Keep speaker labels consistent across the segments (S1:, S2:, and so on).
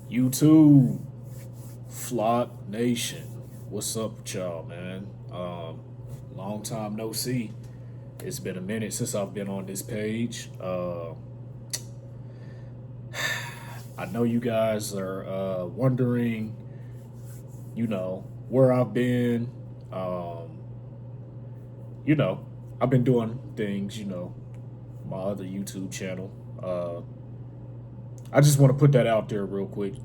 S1: YouTube, Flock Nation. What's up with y'all, man? Long time no see. It's been a minute since I've been on this page. I know you guys are wondering, where I've been. Um, you know, I've been doing things, my other YouTube channel. I just want to put that out there real quick.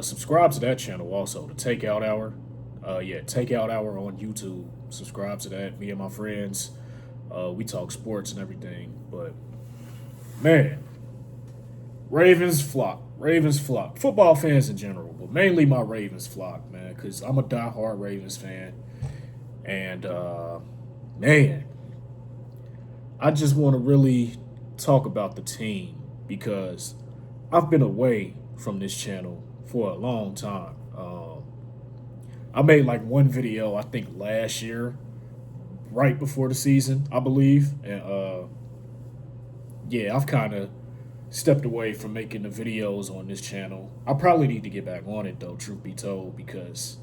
S1: Subscribe to that channel also, the Takeout Hour. Takeout Hour on YouTube. Subscribe to that. Me and my friends, we talk sports and everything. But man, Ravens flock. Football fans in general, but mainly my Ravens flock, man, because I'm a diehard Ravens fan. And man, I just want to really talk about the team because I've been away from this channel for a long time. I made like one video, I think last year, right before the season, I believe. And yeah, I've kind of stepped away from making the videos on this channel. I probably need to get back on it though, truth be told, because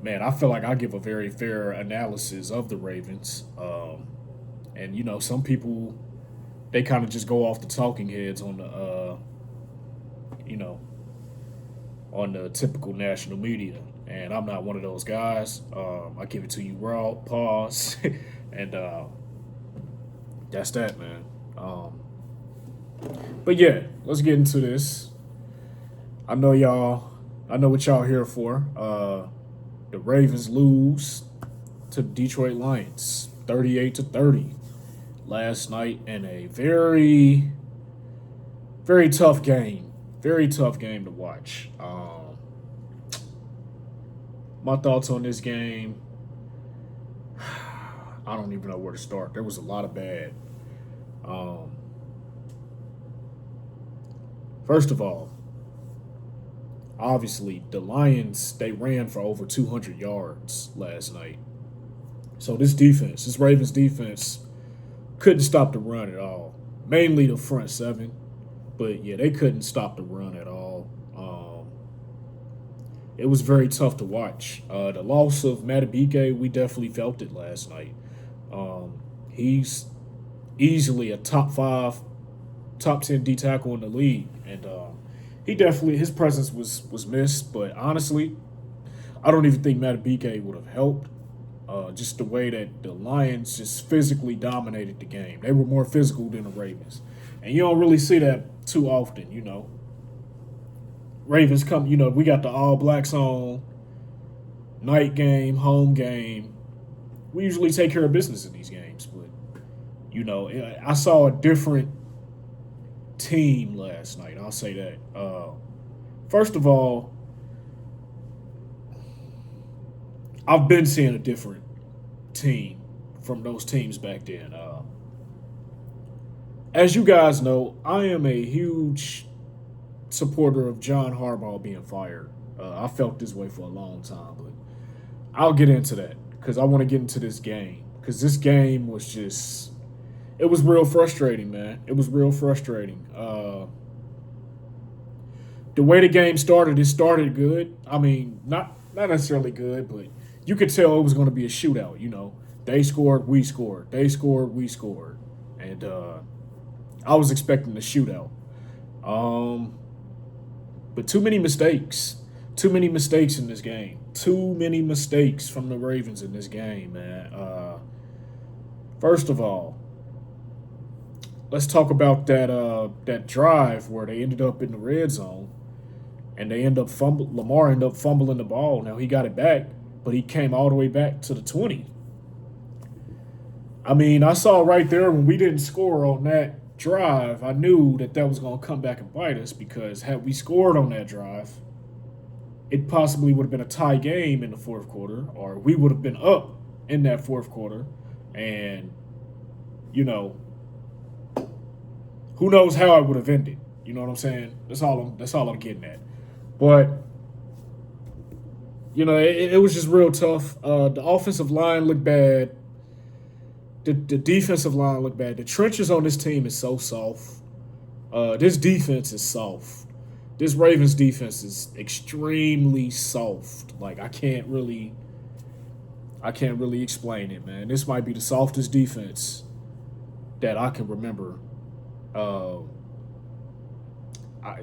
S1: man, I feel like I give a very fair analysis of the Ravens. And some people they kind of just go off the talking heads on the you know on the typical national media, and I'm not one of those guys. I give it to you raw, pause, and that's that, man. But yeah, let's get into this. I know y'all. I know what y'all here for. The Ravens lose to the Detroit Lions, 38-30, last night in a very, very tough game. Very tough game to watch. My thoughts on this game. I don't even know where to start. There was a lot of bad. Um, First of all, obviously the Lions they ran for over 200 yards last night. So this Ravens defense, couldn't stop the run at all. Mainly the front seven, but yeah, they couldn't stop the run at all. It was very tough to watch. The loss of Matabike, we definitely felt it last night. He's easily a top five, top 10 D tackle in the league, and he definitely his presence was missed. But honestly, I don't even think Matabike would have helped. Just the way that the Lions just physically dominated the game. They were more physical than the Ravens. And you don't really see that too often. Ravens come, we got the All Blacks on, night game, home game. We usually take care of business in these games. But, I saw a different team last night. I'll say that. First of all, I've been seeing a different team from those teams back then. As you guys know, I am a huge supporter of John Harbaugh being fired. I felt this way for a long time, but I'll get into that because I want to get into this game because this game was just it was real frustrating, man. It was real frustrating. The way the game started, it started good. I mean, not necessarily good, but you could tell it was going to be a shootout. They scored, we scored. They scored, we scored, and I was expecting a shootout. But too many mistakes. Too many mistakes in this game. Too many mistakes from the Ravens in this game, man. First of all, let's talk about that drive where they ended up in the red zone, and they end up Lamar ended up fumbling the ball. Now he got it back, but he came all the way back to the 20. I mean, I saw right there when we didn't score on that drive, I knew that was going to come back and bite us because had we scored on that drive, it possibly would have been a tie game in the fourth quarter, or we would have been up in that fourth quarter. And, who knows how it would have ended. You know what I'm saying? That's all I'm getting at. But, it was just real tough. The offensive line looked bad. The defensive line looked bad. The trenches on this team is so soft. This defense is soft. This Ravens defense is extremely soft. Like I can't really explain it, man. This might be the softest defense that I can remember. Uh, I,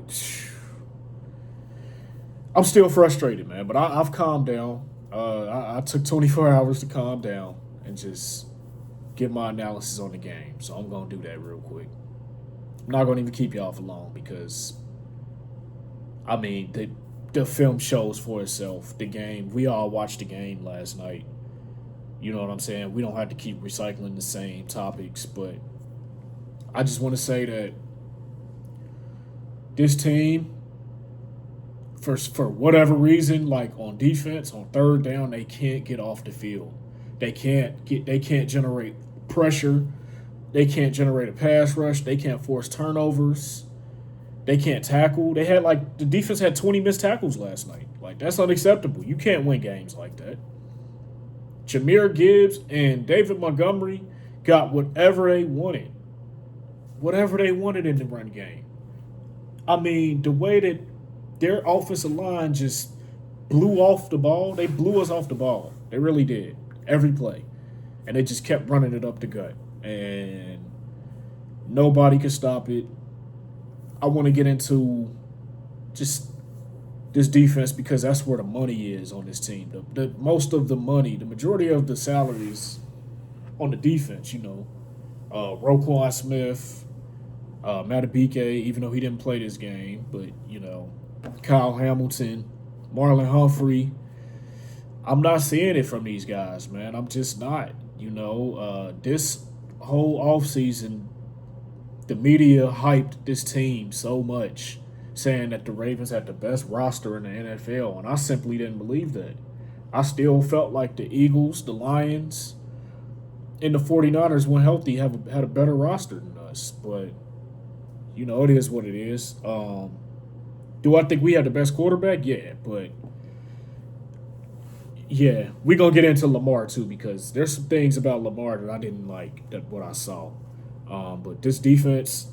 S1: I'm still frustrated, man, but I've calmed down. I took 24 hours to calm down and just give my analysis on the game. So I'm gonna do that real quick. I'm not gonna even keep y'all for long because I mean the film shows for itself. The game, we all watched the game last night. You know what I'm saying? We don't have to keep recycling the same topics, but I just want to say that this team, for whatever reason, like on defense, on third down, they can't get off the field. They can't generate pressure. They can't generate a pass rush. They can't force turnovers. They can't tackle. The defense had 20 missed tackles last night. Like that's unacceptable. You can't win games like that. Jameer Gibbs and David Montgomery got whatever they wanted. Whatever they wanted in the run game. I mean, the way that their offensive line just blew off the ball, they blew us off the ball. They really did. Every play. And they just kept running it up the gut. And nobody could stop it. I want to get into just this defense because that's where the money is on this team. The most of the money, the majority of the salaries on the defense, Roquan Smith, Matabike, even though he didn't play this game, but Kyle Hamilton, Marlon Humphrey. I'm not seeing it from these guys, man. I'm just not. This whole offseason, the media hyped this team so much, saying that the Ravens had the best roster in the NFL, and I simply didn't believe that. I still felt like the Eagles, the Lions, and the 49ers, when healthy, had a better roster than us. But, it is what it is. Do I think we have the best quarterback? Yeah, but yeah, we're going to get into Lamar, too, because there's some things about Lamar that I didn't like, what I saw. But this defense,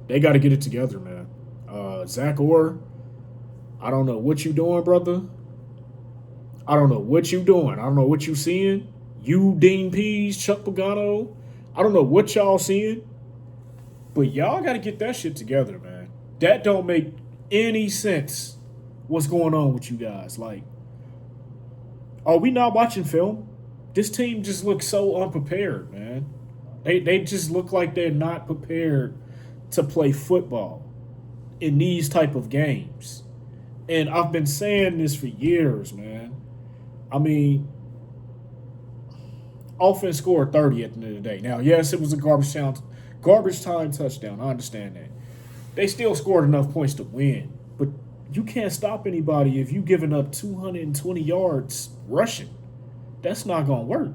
S1: they got to get it together, man. Zach Orr, I don't know what you doing, brother. I don't know what you doing. I don't know what you seeing. You, Dean Pease, Chuck Pagano, I don't know what y'all seeing. But y'all got to get that shit together, man. That don't make any sense what's going on with you guys. Like, are we not watching film? This team just looks so unprepared, man. They just look like they're not prepared to play football in these type of games. And I've been saying this for years, man. I mean, offense scored 30 at the end of the day. Now, yes, it was a garbage time touchdown. I understand that. They still scored enough points to win. But you can't stop anybody if you giving up 220 yards rushing. That's not going to work.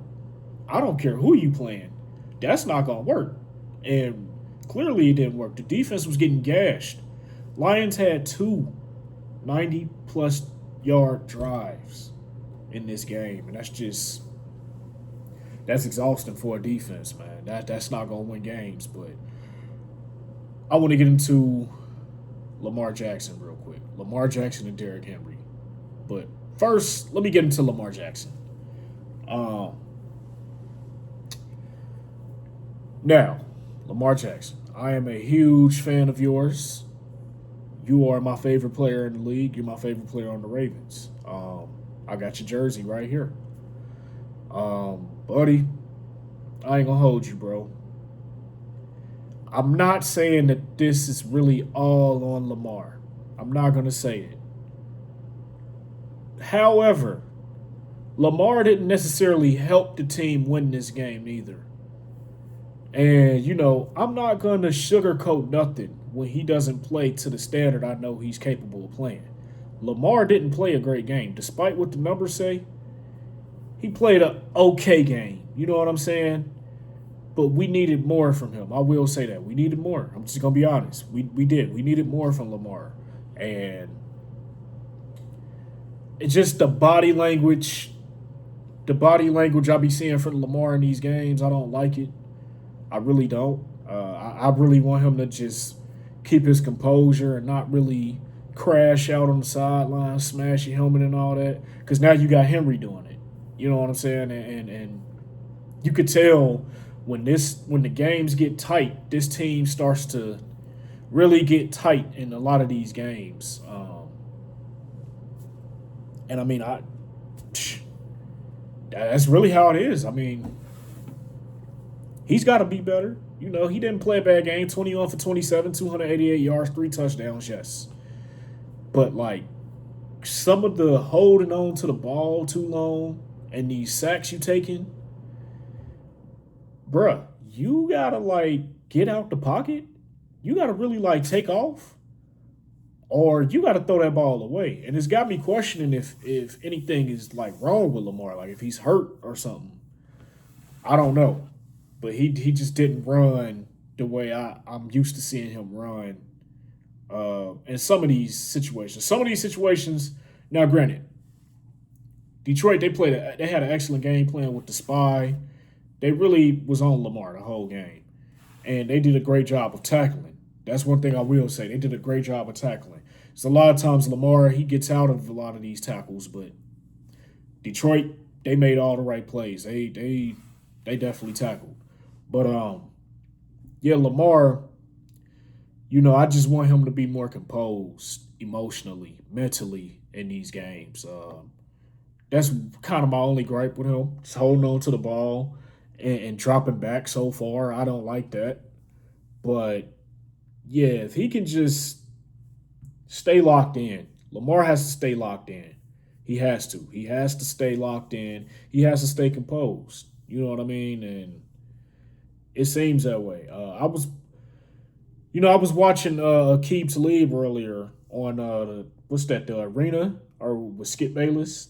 S1: I don't care who you playing. That's not going to work. And clearly it didn't work. The defense was getting gashed. Lions had 2 90-plus yard drives in this game. And that's exhausting for a defense, man. That's not going to win games. But I want to get into Lamar Jackson real quick. Lamar Jackson and Derrick Henry. But first, let me get into Lamar Jackson. Now, Lamar Jackson. I am a huge fan of yours. You are my favorite player in the league. You're my favorite player on the Ravens. I got your jersey right here. Buddy, I ain't gonna hold you, bro. I'm not saying that this is really all on Lamar. I'm not gonna say it. However, Lamar didn't necessarily help the team win this game either. And, I'm not going to sugarcoat nothing when he doesn't play to the standard I know he's capable of playing. Lamar didn't play a great game. Despite what the numbers say, he played an okay game. You know what I'm saying? But we needed more from him. I will say that. We needed more. I'm just going to be honest. We did. We needed more from Lamar. And it's just the body language. The body language I be seeing from Lamar in these games, I don't like it. I really don't. I really want him to just keep his composure and not really crash out on the sideline, smash your helmet and all that. Because now you got Henry doing it. You know what I'm saying? And you could tell when the games get tight, this team starts to really get tight in a lot of these games. And I mean, that's really how it is. I mean, he's got to be better. You know, he didn't play a bad game. 21 for 27, 288 yards, 3 touchdowns. Yes, but like some of the holding on to the ball too long and these sacks you taking, bruh, you gotta like get out the pocket. You gotta really like take off, or you gotta throw that ball away. And it's got me questioning if anything is like wrong with Lamar, like if he's hurt or something. I don't know, but he just didn't run the way I'm used to seeing him run. In some of these situations, Now, granted, Detroit they had an excellent game plan with the spy. They really was on Lamar the whole game, and they did a great job of tackling. That's one thing I will say. They did a great job of tackling. So a lot of times Lamar he gets out of a lot of these tackles, but Detroit they made all the right plays. They definitely tackled. But yeah, Lamar, you know, I just want him to be more composed emotionally, mentally in these games. That's kind of my only gripe with him. Just holding on to the ball and dropping back so far. I don't like that. But yeah, if he can just stay locked in, Lamar has to stay locked in. He has to. He has to stay locked in. He has to stay composed. You know what I mean? And it seems that way. I was watching Aqib Talib earlier on the arena or with Skip Bayless,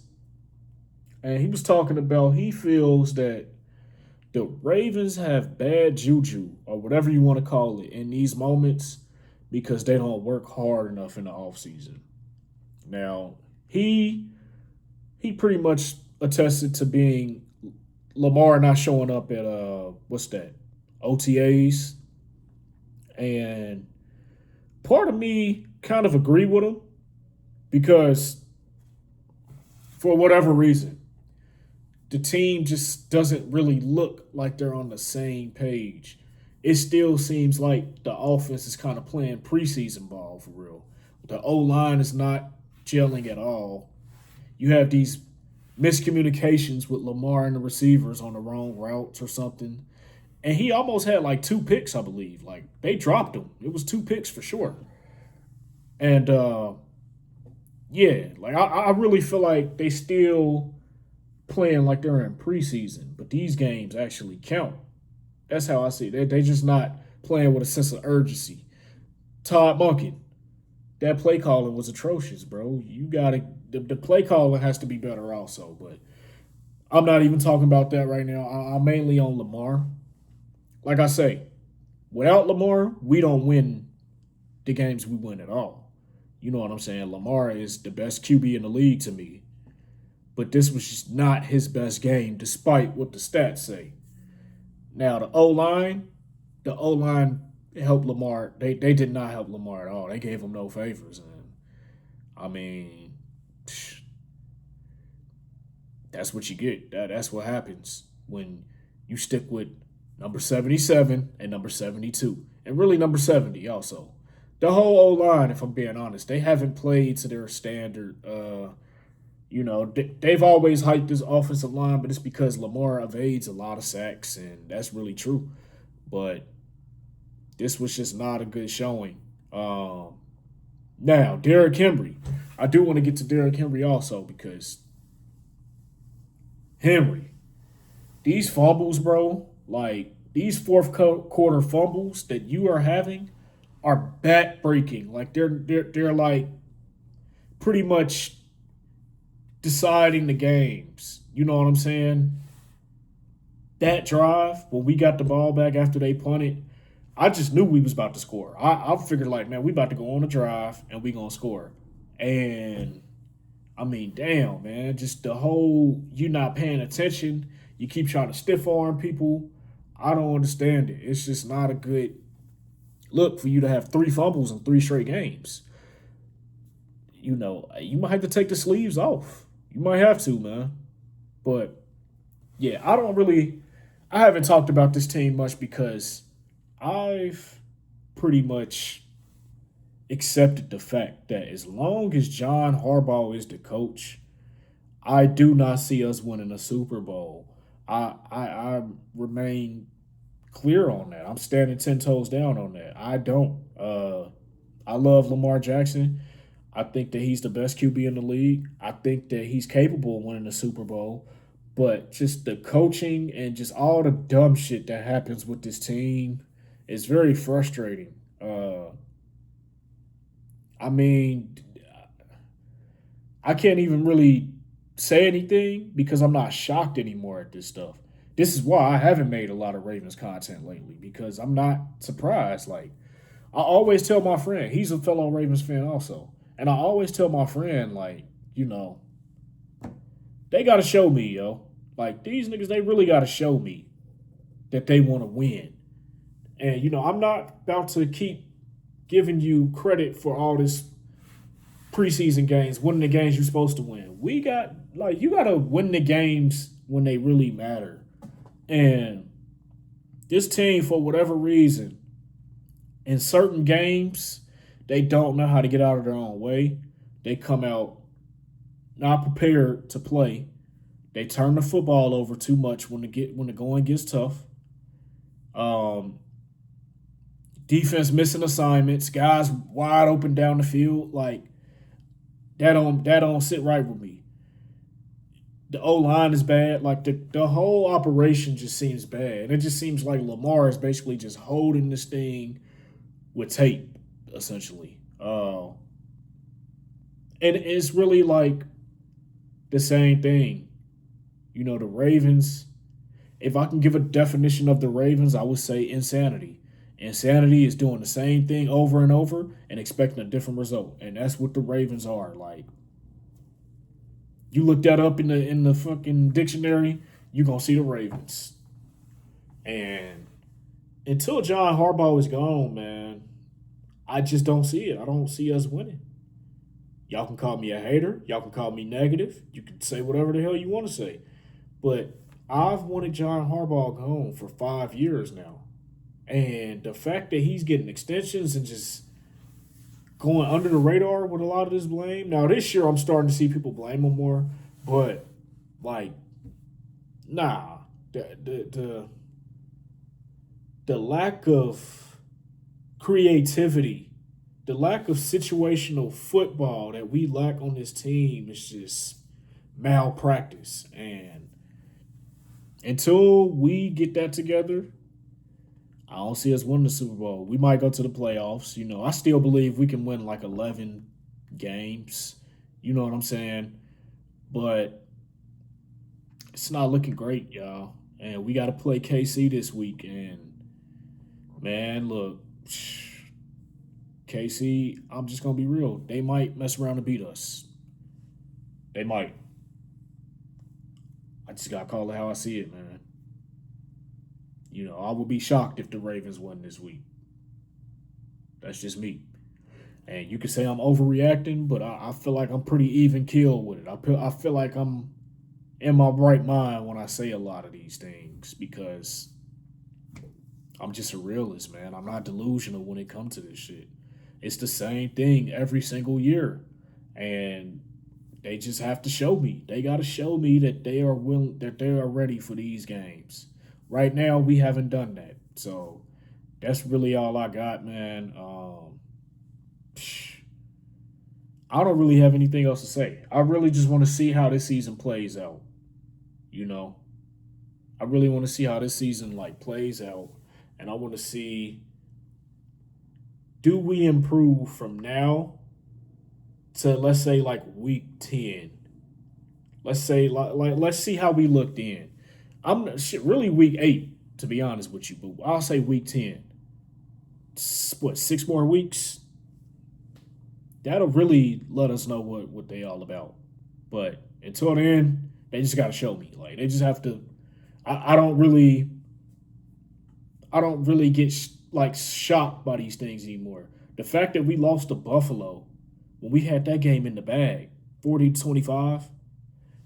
S1: and he was talking about he feels that the Ravens have bad juju or whatever you want to call it in these moments because they don't work hard enough in the offseason. Now he pretty much attested to being Lamar not showing up at OTAs, and part of me kind of agree with him because for whatever reason the team just doesn't really look like they're on the same page. It still seems like the offense is kind of playing preseason ball for real. The O line is not gelling at all. You have these miscommunications with Lamar and the receivers on the wrong routes or something. And he almost had like 2 picks, I believe. Like they dropped him. It was 2 picks for sure. And yeah, like I really feel like they still playing like they're in preseason, but these games actually count. That's how I see it. They just not playing with a sense of urgency. Todd Monken, that play calling was atrocious, bro. You gotta the play calling has to be better also, but I'm not even talking about that right now. I'm mainly on Lamar. Like I say, without Lamar, we don't win the games we win at all. You know what I'm saying? Lamar is the best QB in the league to me. But this was just not his best game, despite what the stats say. Now the O line helped Lamar. They did not help Lamar at all. They gave him no favors. And I mean, that's what you get. That's what happens when you stick with number 77 and number 72. And really number 70 also. The whole O line, if I'm being honest, they haven't played to their standard. They've always hyped this offensive line, but it's because Lamar evades a lot of sacks, and that's really true. But this was just not a good showing. Now, Derrick Henry. I do want to get to Derrick Henry also because Henry, these fumbles, bro, like these fourth quarter fumbles that you are having are back breaking. Like they're like pretty much deciding the games. You know what I'm saying? That drive, when we got the ball back after they punted, I just knew we was about to score. I figured like, man, we about to go on a drive and we gonna score. And I mean, damn, man, just the whole you not paying attention, you keep trying to stiff arm people. I don't understand it. It's just not a good look for you to have 3 fumbles in 3 straight games. You might have to take the sleeves off. You might have to, man. But yeah, I haven't talked about this team much because I've pretty much accepted the fact that as long as John Harbaugh is the coach, I do not see us winning a Super Bowl. I remain clear on that. I'm standing 10 toes down on that. I don't. I love Lamar Jackson. I think that he's the best QB in the league. I think that he's capable of winning the Super Bowl. But just the coaching and just all the dumb shit that happens with this team is very frustrating. I mean, I can't even really say anything because I'm not shocked anymore at this stuff. This is why I haven't made a lot of Ravens content lately because I'm not surprised. Like, I always tell my friend, he's a fellow Ravens fan also. And I always tell my friend, like, they got to show me, yo. Like, these niggas, they really got to show me that they want to win. And, I'm not about to keep giving you credit for all this preseason games, winning the games you're supposed to win. You got to win the games when they really matter. And this team, for whatever reason, in certain games, they don't know how to get out of their own way. They come out not prepared to play. They turn the football over too much when the going gets tough. Defense missing assignments, guys wide open down the field. Like, that don't sit right with me. The O line is bad. Like, the whole operation just seems bad. It just seems like Lamar is basically just holding this thing with tape, essentially. And it's really like the same thing. The Ravens, if I can give a definition of the Ravens, I would say insanity. Insanity is doing the same thing over and over and expecting a different result. And that's what the Ravens are. Like, you look that up in the fucking dictionary, you're gonna see the Ravens. And until John Harbaugh is gone, man, I just don't see it. I don't see us winning. Y'all can call me a hater. Y'all can call me negative. You can say whatever the hell you want to say. But I've wanted John Harbaugh gone for 5 years now. And the fact that he's getting extensions and just going under the radar with a lot of this blame. Now, this year I'm starting to see people blame him more. But, like, nah. The lack of creativity, the lack of situational football that we lack on this team is just malpractice. And until we get that together, I don't see us winning the Super Bowl. We might go to the playoffs. I still believe we can win like 11 games. You know what I'm saying? But it's not looking great, y'all. And we got to play KC this week. And, man, look, KC, I'm just going to be real. They might mess around and beat us. They might. I just got to call it how I see it, man. I would be shocked if the Ravens won this week. That's just me. And you could say I'm overreacting, but I feel like I'm pretty even keel with it. I feel like I'm in my right mind when I say a lot of these things because I'm just a realist, man. I'm not delusional when it comes to this shit. It's the same thing every single year. And they just have to show me. They got to show me that they are willing, that they are ready for these games. Right now, we haven't done that. So that's really all I got, man. I don't really have anything else to say. I really just want to see how this season plays out. I really want to see how this season plays out. And I want to see, do we improve from now to, let's say, week 10? Let's say, let's see how we looked in. I'm really week 8, to be honest with you, but I'll say week 10. What, 6 more weeks? That'll really let us know what they all about. But until then, they just got to show me. They just have to. I don't really get like shocked by these things anymore. The fact that we lost to Buffalo when we had that game in the bag, 40-25,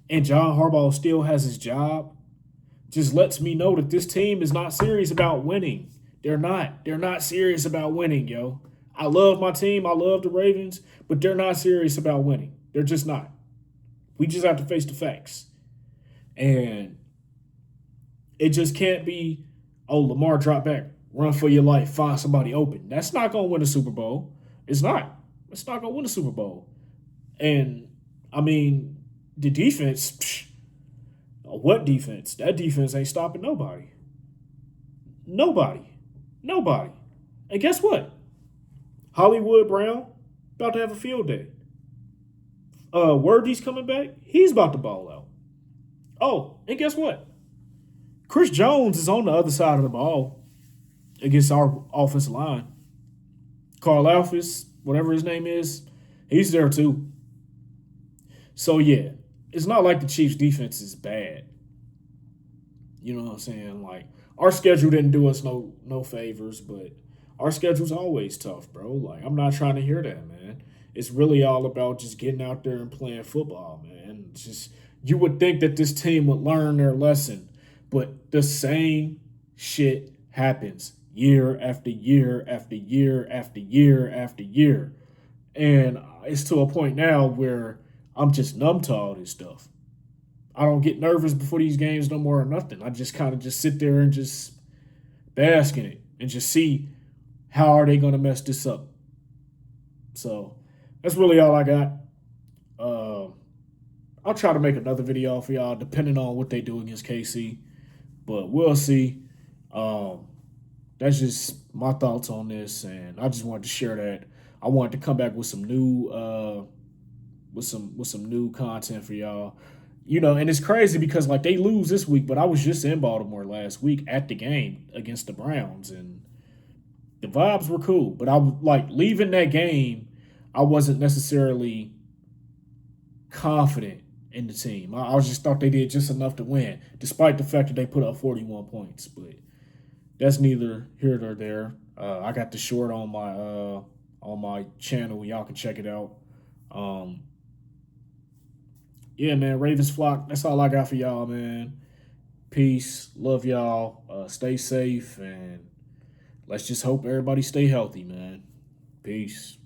S1: and John Harbaugh still has his job, just lets me know that this team is not serious about winning. They're not. They're not serious about winning, yo. I love my team. I love the Ravens, but they're not serious about winning. They're just not. We just have to face the facts. And it just can't be, oh, Lamar, drop back, run for your life, find somebody open. That's not going to win a Super Bowl. It's not. It's not going to win a Super Bowl. And, I mean, the defense, what defense? That defense ain't stopping nobody. Nobody. Nobody. And guess what? Hollywood Brown about to have a field day. Worthy's coming back. He's about to ball out. Oh, and guess what? Chris Jones is on the other side of the ball against our offensive line. Carl Alphys, whatever his name is, he's there too. So, yeah, it's not like the Chiefs' defense is bad. You know what I'm saying? Like, our schedule didn't do us no favors, but our schedule's always tough, bro. Like, I'm not trying to hear that, man. It's really all about just getting out there and playing football, man. It's just, you would think that this team would learn their lesson, but the same shit happens year after year after year after year after year. And it's to a point now where I'm just numb to all this stuff. I don't get nervous before these games no more or nothing. I just kind of just sit there and just bask in it and just see how are they going to mess this up. So that's really all I got. I'll try to make another video for y'all depending on what they do against KC, but we'll see. That's just my thoughts on this, and I just wanted to share that. I wanted to come back with some new with some new content for y'all. You know, and it's crazy because like they lose this week, but I was just in Baltimore last week at the game against the Browns, and the vibes were cool. But I was like leaving that game, I wasn't necessarily confident in the team. I just thought they did just enough to win, despite the fact that they put up 41 points. But that's neither here nor there. I got the short on my channel. Y'all can check it out. Yeah, man, Ravens flock. That's all I got for y'all, man. Peace. Love y'all. Stay safe, and let's just hope everybody stay healthy, man. Peace.